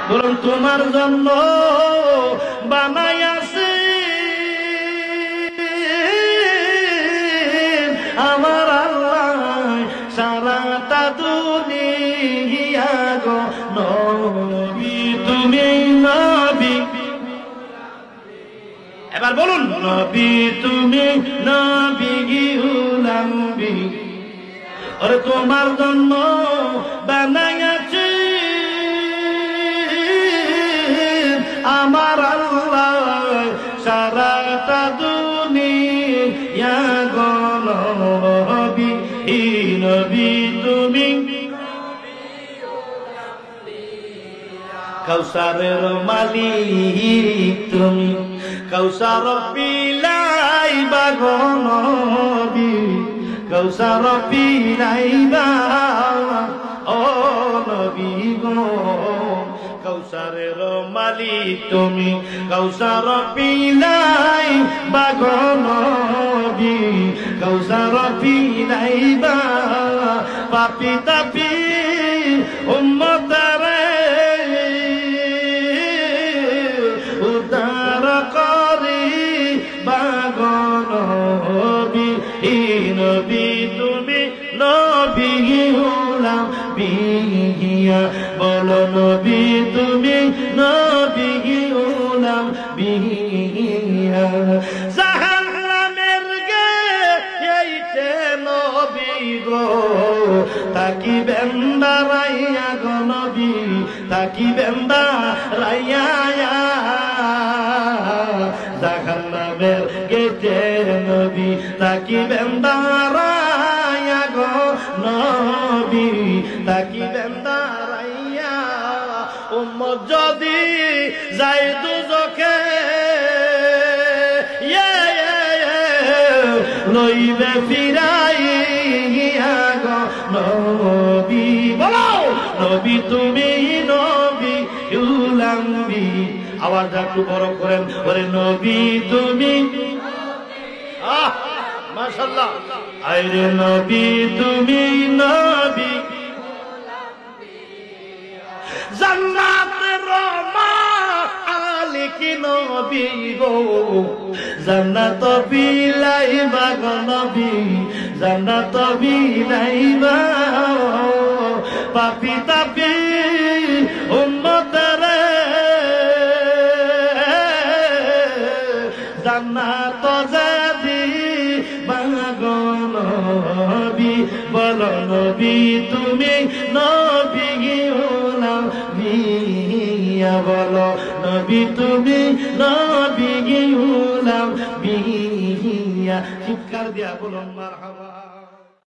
বলুন তোমার জন্য বানাইয়াছে আমার আল্লাহ সারাটা দুনিয়া গো নবী তুমি নবী এবার বলুন নবী তুমি নবী উলাম্বি ওরে তোমার জন্য বানাইয়াছে আমার আল্লাহ সারাটা দুনিয়া গো নবী নবী তুমি কাউসারের মালিক তুমি কাউসার পিলাইবা গো নবী কাউসার পিলাইবা ও নবী গো কাউসারের মালিক তুমি কাউসার পিলাইবা গো নবী কাউসার পিলাইবা পাপি তাপি উম্মতারে উদ্ধার করি বাগো নবী নবী তুমি নবী হলাম বিহিয়া বলো নবী তুমি নবী হলাম বিহিয়া জাহান্নামের গেইতে নবী গো তাকি বেন্দা রাইয়া গো নবী তাকি বেন্দা রাইয়া জাহান্নামের গেইতে নবী তাকি বেন্দা রাইয়া গো নবী তাকি বেন্দা রাইয়া উম্মত যদি যায় দুজকে লইবে ফিরাইয়া গো নবী বলো নবী তুমি নবী উলাম্বি আওয়াজ একটু বড় করেন বলে নবী তুমি মাশাআল্লাহ আইরে নবী তুমি নবী জান্নাতের মালিক নবী গো জান্নাত বিলাইবা গো নবী জান্নাত বিলাইবা পাপি তাপি উম্মতরে জান্নাত জাদি বাগো নবী বলো নবী তুমি নবী হলাম বিয়া বলো নবী তুমি নবী হলাম বিয়া চিৎকার দিয়া বলো মারহাবা।